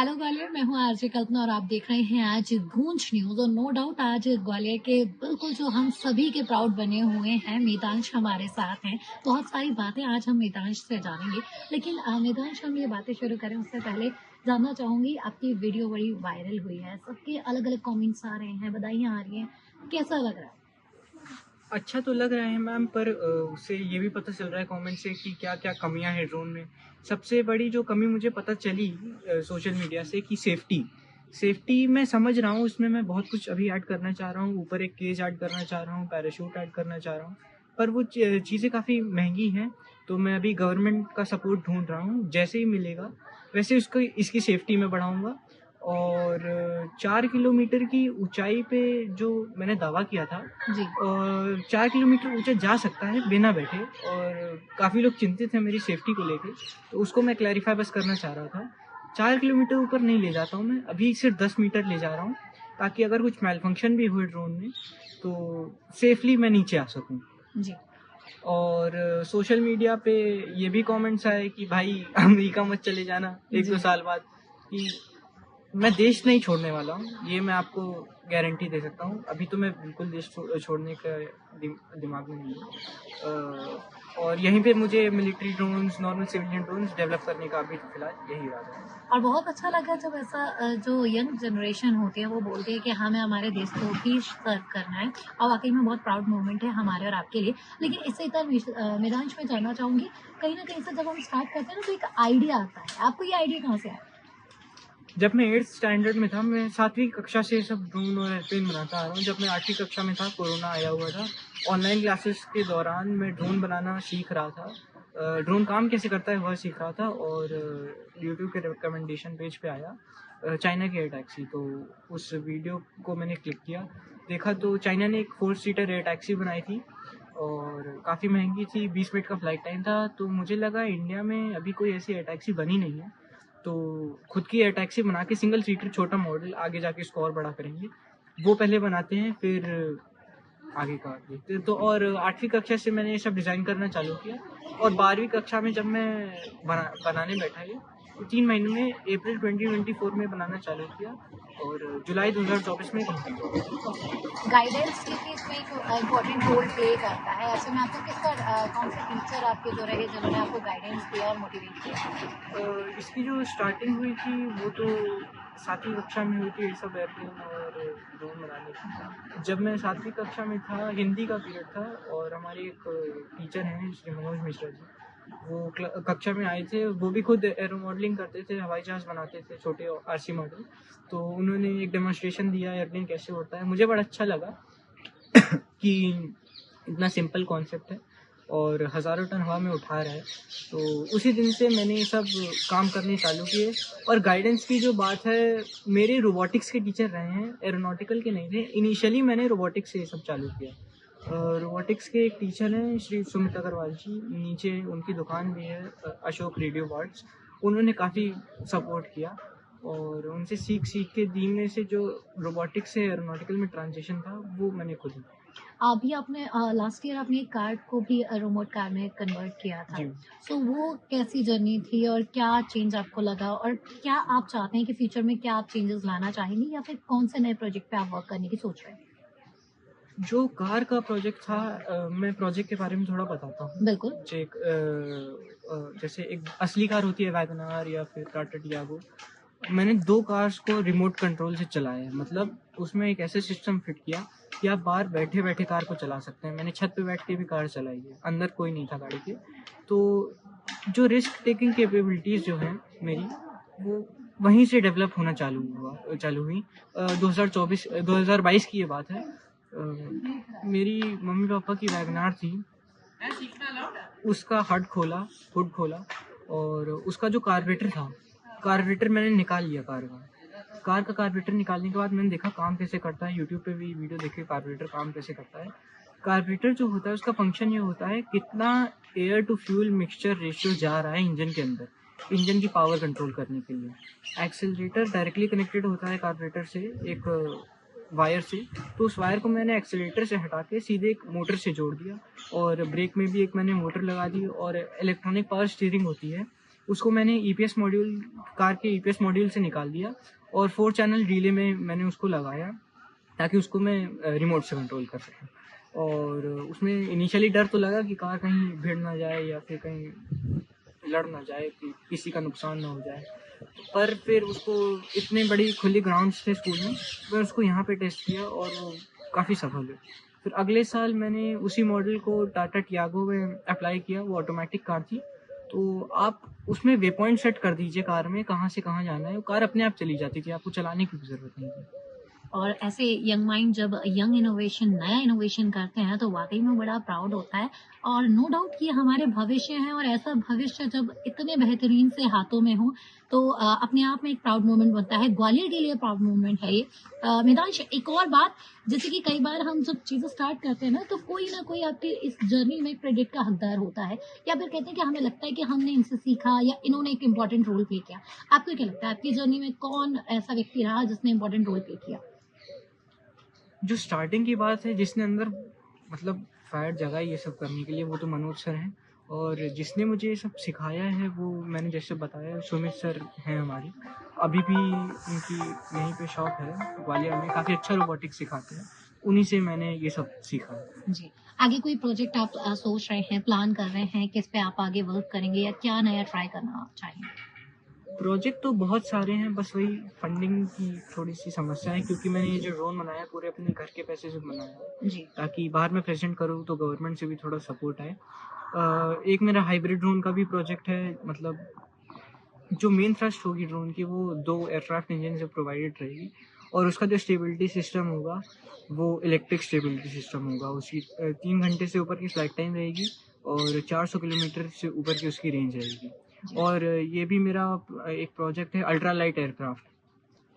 Hello Gwalior, मैं हूँ RJ कल्पना और आप देख रहे हैं आज गूंज न्यूज़। और नो डाउट आज ग्वालियर के बिल्कुल जो हम सभी के प्राउड बने हुए हैं, मितांश हमारे साथ हैं। बहुत सारी बातें आज हम मितांश से जानेंगे, लेकिन मितांश, हम ये बातें शुरू करें उससे पहले जानना चाहूंगी, आपकी वीडियो बड़ी वायरल हुई है, सबके अलग अलग कमेंट्स आ रहे हैं, बधाइयाँ आ रही हैं, कैसा लग रहा है? अच्छा तो लग रहा है मैम, पर उससे ये भी पता चल रहा है कमेंट से कि क्या क्या कमियां हैं ड्रोन में। सबसे बड़ी जो कमी मुझे पता चली सोशल मीडिया से कि सेफ्टी मैं समझ रहा हूँ, उसमें मैं बहुत कुछ अभी ऐड करना चाह रहा हूँ। ऊपर एक केज ऐड करना चाह रहा हूँ, पैराशूट ऐड करना चाह रहा हूँ, पर वो चीज़ें काफ़ी महंगी हैं। तो मैं अभी गवर्नमेंट का सपोर्ट ढूंढ रहा हूँ, जैसे ही मिलेगा वैसे उसको इसकी सेफ्टी में बढ़ाऊँगा। और 4 किलोमीटर की ऊंचाई पे जो मैंने दावा किया था, जी। 4 किलोमीटर ऊँचा जा सकता है बिना बैठे, और काफ़ी लोग चिंतित हैं मेरी सेफ्टी को लेके, तो उसको मैं क्लैरिफ़ाई बस करना चाह रहा था। 4 किलोमीटर ऊपर नहीं ले जाता हूँ मैं, अभी सिर्फ 10 मीटर ले जा रहा हूँ, ताकि अगर कुछ मैलफंक्शन भी हुए ड्रोन में, तो सेफ़ली मैं नीचे आ सकूँ। जी। और सोशल मीडिया पे ये भी कमेंट्स आए कि भाई अमेरिका मत चले जाना 1-2 जी। साल बाद, कि मैं देश नहीं छोड़ने वाला हूँ, ये मैं आपको गारंटी दे सकता हूँ। अभी तो मैं बिल्कुल देश छोड़ने का दिमाग में नहीं है। और यहीं पे मुझे military drones, normal civilian drones develop करने का अभी फिलहाल यही इरादा है। और बहुत अच्छा लगा जब ऐसा जो यंग जनरेशन होती है वो बोलती है कि हमें हमारे देश को भी सर्व करना है, और वाकई में बहुत प्राउड मोमेंट है हमारे और आपके लिए। लेकिन इससे इतना मितांश, मैं जानना चाहूँगी, कहीं ना कहीं से जब हम स्टार्ट करते हैं ना तो एक आइडिया आता है, आपको ये आइडिया कहाँ से आया? जब मैं 8th स्टैंडर्ड में था, मैं 7वीं कक्षा से सब ड्रोन और एयरप्लेन बनाता आ रहा हूँ। जब मैं 8वीं कक्षा में था, कोरोना आया हुआ था। ऑनलाइन क्लासेस के दौरान मैं ड्रोन बनाना सीख रहा था। ड्रोन काम कैसे करता है वह सीख रहा था, और यूट्यूब के रिकमेंडेशन पेज पे आया चाइना की एयर टैक्सी। तो उस वीडियो को मैंने क्लिक किया, देखा तो चाइना ने एक 4 सीटर एयर टैक्सी बनाई थी, और काफ़ी महंगी थी, 20 मिनट का फ्लाइट टाइम था। तो मुझे लगा इंडिया में अभी कोई ऐसी एयर टैक्सी बनी नहीं है, तो खुद की एयर टैक्सी बना के सिंगल सीटर छोटा मॉडल, आगे जाके इसको और बड़ा करेंगे, वो पहले बनाते हैं, फिर आगे का देखते हैं। तो और 8वीं कक्षा से मैंने ये सब डिज़ाइन करना चालू किया, और 12वीं कक्षा में जब मैं बनाने बैठा ये, तो 3 महीने में अप्रैल 2024 में बनाना चालू किया, और जुलाई 2024 में कंप्लीट। गाइडेंस की इसमें एक इम्पोर्टेंट रोल प्ले करता है। ऐसे में आपको कौन से टीचर आपके जो रहे जिन्होंने आपको गाइडेंस दिया और मोटिवेट किया? इसकी जो स्टार्टिंग हुई थी वो तो 7वीं कक्षा में हुई थी, ये सब एयरप्लेन और ड्रोन बनाने की। जब मैं 7वीं कक्षा में था, हिंदी का पीरियड था, और हमारे एक टीचर हैं श्री मनोज मिश्रा जी, वो कक्षा में आए थे। वो भी खुद एरो मॉडलिंग करते थे, हवाई जहाज़ बनाते थे, छोटे आरसी मॉडल। तो उन्होंने एक डेमोन्स्ट्रेशन दिया एयरप्लेन कैसे होता है, मुझे बड़ा अच्छा लगा कि इतना सिंपल कॉन्सेप्ट है और हज़ारों टन हवा में उठा रहा है। तो उसी दिन से मैंने ये सब काम करने चालू किए। और गाइडेंस की जो बात है, मेरे रोबोटिक्स के टीचर रहे हैं, एरोनॉटिकल के नहीं थे। इनिशियली मैंने रोबोटिक्स से ये सब चालू किया। रोबोटिक्स के एक टीचर हैं श्री सुमित अग्रवाल जी, नीचे उनकी दुकान भी है, अशोक रेडियो बॉट्स। उन्होंने काफ़ी सपोर्ट किया, और उनसे सीख के धीमे से जो रोबोटिक्स से एरोनॉटिकल में ट्रांजिशन था वो मैंने खुद ही। अभी आपने लास्ट ईयर अपनी कार को भी रिमोट कार में कन्वर्ट किया था। जी। सो वो कैसी जर्नी थी और क्या चेंज आपको लगा, और क्या आप चाहते हैं कि फ्यूचर में क्या आप चेंजेस लाना चाहेंगे, या फिर कौन से नए प्रोजेक्ट पे आप वर्क करने की सोच रहे हैं? जो कार का प्रोजेक्ट था, मैं प्रोजेक्ट के बारे में थोड़ा बताता हूँ। बिल्कुल। जैसे एक असली कार होती है वैगनआर या फिर टाटा टियागो, मैंने 2 कार्स को रिमोट कंट्रोल से चलाया है। मतलब उसमें एक ऐसा सिस्टम फिट किया कि आप बाहर बैठे-बैठे कार को चला सकते हैं। मैंने छत पे बैठ के भी कार चलाई है, अंदर कोई नहीं था गाड़ी के। तो जो रिस्क टेकिंग कैपेबिलिटीज़ जो हैं मेरी, वो वहीं से डेवलप होना चालू हुई। 2022 की ये बात है। मेरी मम्मी-पापा की वैगनआर थी, उसका हुड खोला, और उसका जो कार्बोरेटर मैंने निकाल लिया कार का। कार का कार्बोरेटर निकालने के बाद मैंने देखा काम कैसे करता है, यूट्यूब पे भी वीडियो देखे कार्बोरेटर काम कैसे करता है। कार्बोरेटर जो होता है उसका फंक्शन ये होता है, कितना air to fuel mixture ratio जा रहा है इंजन के अंदर, इंजन की पावर कंट्रोल करने के लिए। एक्सेलरेटर डायरेक्टली कनेक्टेड होता है कार्बोरेटर से एक वायर से, तो उस वायर को मैंने एक्सेलरेटर से हटा के सीधे एक मोटर से जोड़ दिया, और ब्रेक में भी एक मैंने मोटर लगा दी, और इलेक्ट्रॉनिक पावर स्टीयरिंग होती है, उसको मैंने ईपीएस मॉड्यूल, कार के ईपीएस मॉड्यूल से निकाल दिया और 4 चैनल रिले में मैंने उसको लगाया ताकि उसको मैं रिमोट से कंट्रोल कर सकूँ। और उसमें इनिशियली डर तो लगा कि कार कहीं भिड़ ना जाए या फिर कहीं लड़ ना जाए, कि किसी का नुकसान ना हो जाए। पर फिर उसको इतने बड़ी खुली ग्राउंड्स थे स्कूल में, मैं उसको यहाँ पे टेस्ट किया और वो काफ़ी सफल हुई। फिर अगले साल मैंने उसी मॉडल को टाटा टियागो में अप्लाई किया, वो ऑटोमेटिक कार थी। तो आप उसमें वे पॉइंट सेट कर दीजिए कार में, कहाँ से कहाँ जाना है, वो कार अपने आप चली जाती थी, आपको चलाने की भी ज़रूरत नहीं थी। और ऐसे यंग माइंड जब यंग इनोवेशन नया इनोवेशन करते हैं तो वाकई में बड़ा प्राउड होता है। और नो डाउट कि हमारे भविष्य है, और ऐसा भविष्य जब इतने बेहतरीन से हाथों में हो तो अपने आप में एक प्राउड मोमेंट बनता है। ग्वालियर के लिए प्राउड मोमेंट है ये। मितांश, एक और बात, जैसे कि कई बार हम जब चीजें स्टार्ट करते हैं ना कोई आपकी इस जर्नी में क्रेडिट का हकदार होता है, या फिर कहते हैं कि हमें लगता है कि हमने इनसे सीखा या इन्होंने एक इम्पोर्टेंट रोल प्ले किया। आपको क्या लगता है, आपकी जर्नी में कौन ऐसा व्यक्ति रहा जिसने इम्पोर्टेंट रोल प्ले किया? जो स्टार्टिंग की बात है, जिसने अंदर मतलब फायर जगाई ये सब करने के लिए, वो तो मनोज सर हैं। और जिसने मुझे ये सब सिखाया है वो मैंने जैसे बताया, सुमित सर हैं हमारे। अभी भी उनकी यहीं पे शॉप है ग्वालियर में, काफ़ी अच्छा रोबोटिक्स सिखाते हैं। उन्हीं से मैंने ये सब सीखा है। जी। आगे कोई प्रोजेक्ट आप सोच रहे हैं, प्लान कर रहे हैं, किस पे आप आगे वर्क करेंगे या क्या नया ट्राई करना चाहेंगे? प्रोजेक्ट तो बहुत सारे हैं, बस वही फंडिंग की थोड़ी-सी समस्या है, क्योंकि मैंने ये जो ड्रोन बनाया पूरे अपने घर के पैसे से बनाया है, जी। ताकि बाहर मैं प्रेज़ेंट करूँ तो गवर्नमेंट से भी थोड़ा सपोर्ट आए। एक मेरा हाइब्रिड ड्रोन का भी प्रोजेक्ट है, मतलब जो मेन थ्रस्ट होगी ड्रोन की वो 2 एयरक्राफ्ट इंजन से प्रोवाइडेड रहेगी और उसका जो स्टेबिलिटी सिस्टम होगा वो इलेक्ट्रिक स्टेबिलिटी सिस्टम होगा। उसकी 3 घंटे से ऊपर की फ्लाइट टाइम रहेगी और 400 किलोमीटर से ऊपर की उसकी रेंज रहेगी। जी। और ये भी मेरा एक प्रोजेक्ट है अल्ट्रा लाइट एयरक्राफ्ट।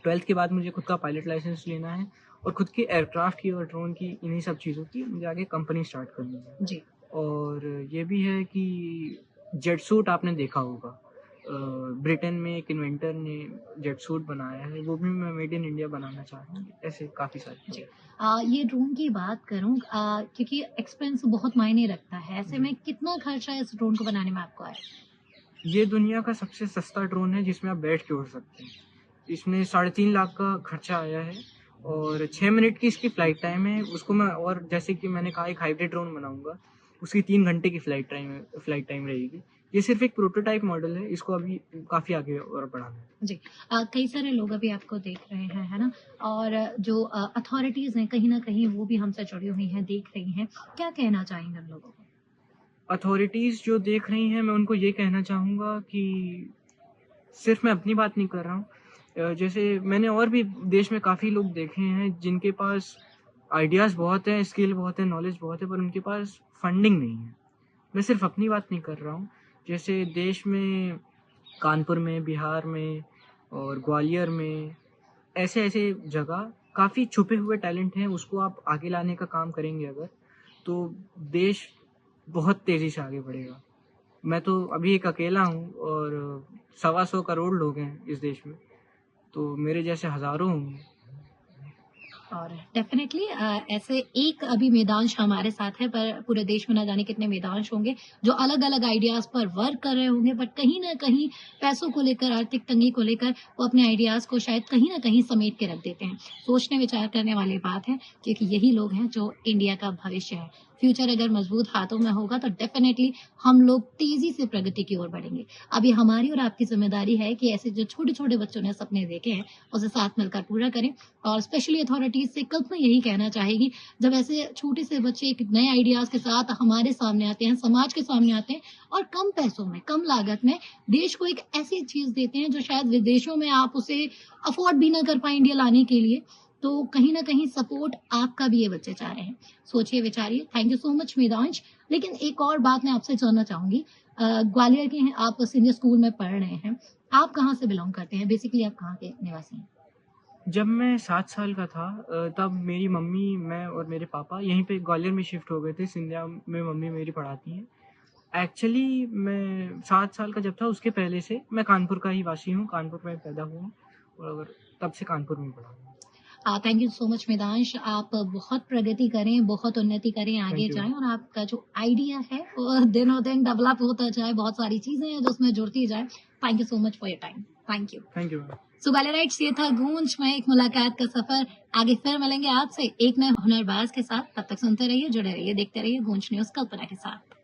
12th के बाद मुझे खुद का पायलट लाइसेंस लेना है और खुद की एयरक्राफ्ट की और ड्रोन की, इन्हीं सब चीज़ों की मुझे आगे कंपनी स्टार्ट करनी है। जी। और ये भी है कि जेट सूट आपने देखा होगा। ब्रिटेन में एक इन्वेंटर ने जेट सूट बनाया है, वो भी मैं मेड इन इंडिया बनाना चाह रहा हूँ। ऐसे काफ़ी सारे जी। प्रोजेक्ट। ये ड्रोन की बात करूँ, क्योंकि एक्सपेंस बहुत मायने रखता है, ऐसे जी। में कितना खर्चा इस ड्रोन को बनाने में आपको आया? ये दुनिया का सबसे सस्ता ड्रोन है जिसमें आप बैठ के उड़ सकते हैं। इसमें 3.5 लाख का खर्चा आया है और 6 मिनट की इसकी फ्लाइट टाइम है। उसको मैं, और जैसे कि मैंने कहा, एक हाइब्रिड ड्रोन बनाऊँगा, उसकी 3 घंटे की फ्लाइट टाइम रहेगी। ये सिर्फ़ एक प्रोटोटाइप मॉडल है, इसको अभी काफ़ी आगे और बढ़ाना है। जी। कई सारे लोग अभी आपको देख रहे हैं, है ना? और जो अथॉरिटीज़ हैं कहीं न कहीं वो भी हमसे जुड़ी हुई हैं, देख रही हैं। क्या कहना चाहेंगे उन लोगों को? अथॉरिटीज़ जो देख रही हैं, मैं उनको ये कहना चाहूँगा कि सिर्फ़ मैं अपनी बात नहीं कर रहा हूँ। जैसे मैंने और भी देश में काफ़ी लोग देखे हैं जिनके पास आइडियाज़ बहुत हैं, स्किल बहुत है, नॉलेज बहुत है, पर उनके पास फंडिंग नहीं है। मैं सिर्फ़ अपनी बात नहीं कर रहा हूँ। जैसे देश में कानपुर में, बिहार में और ग्वालियर में, ऐसे-ऐसे जगह काफ़ी छुपे हुए टैलेंट हैं, उसको आप आगे लाने का काम करेंगे अगर, तो देश बहुत तेज़ी से आगे बढ़ेगा। मैं तो अभी एक अकेला हूँ और 125 करोड़ लोग हैं इस देश में, तो मेरे जैसे हज़ारों होंगे। और डेफ़िनेटली ऐसे एक अभी मेदांश हमारे साथ है, पर पूरे देश में ना जाने कितने मेदांश होंगे, जो अलग-अलग आइडियाज़ पर वर्क कर रहे होंगे, बट कहीं न कहीं पैसों को लेकर, आर्थिक तंगी को लेकर वो अपने आइडियाज़ को शायद कहीं न कहीं समेट के रख देते हैं। सोचने विचार करने वाली बात है, क्योंकि यही लोग हैं जो इंडिया का भविष्य है। फ्यूचर अगर मज़बूत हाथों में होगा तो डेफ़िनेटली हम लोग तेज़ी से प्रगति की ओर बढ़ेंगे। अभी हमारी और आपकी ज़िम्मेदारी है कि ऐसे जो छोटे-छोटे बच्चों ने सपने देखे हैं, उसे साथ मिलकर पूरा करें। और स्पेशली अथॉरिटीज़ से कल्पना यही कहना चाहेगी, जब ऐसे छोटे से बच्चे एक नए आइडियाज़ के साथ हमारे सामने आते हैं, समाज के सामने आते हैं और कम पैसों में, कम लागत में देश को एक ऐसी चीज़ देते हैं जो शायद विदेशों में आप उसे अफ़ोर्ड भी ना कर पाएँ इंडिया लाने के लिए, तो कहीं न कहीं सपोर्ट आपका भी ये बच्चे चाह रहे हैं। सोचिए, विचारिए। Thank you so much Medansh. लेकिन एक और बात मैं आपसे जानना चाहूँगी, ग्वालियर के हैं आप, सीनियर स्कूल में पढ़ रहे हैं। आप कहाँ से बिलॉन्ग करते हैं? बेसिकली आप कहाँ के निवासी हैं? जब मैं 7 साल का था तब मेरी मम्मी, मैं और मेरे पापा यहीं पे ग्वालियर में शिफ्ट हो गए थे, सिंधिया में मम्मी मेरी पढ़ाती हैं। एक्चुअली मैं 7 साल का जब था उसके पहले से मैं कानपुर का ही वासी हूँ, कानपुर में पैदा हुआ हूँ और तब से कानपुर में पढ़ा हूँ। Thank you so much Mitansh. आप बहुत प्रगति करें, बहुत उन्नति करें, आगे थैंक यू। जाएँ और आपका जो आइडिया है वो दिनों-दिन डेवलप होता जाए, बहुत सारी चीज़ें हैं जो उसमें जुड़ती जाएँ। Thank you so much for your time. Thank you. Thank you ma'am. So गालियाराइट्स ये था गूंज में एक मुलाकात का सफर। आगे फिर मिलेंगे आपसे एक नए हुनरबाज के साथ। तब तक सुनते रहिए, जुड़े रहिए, देखते रहिए गूंज न्यूज़ कल्पना के साथ।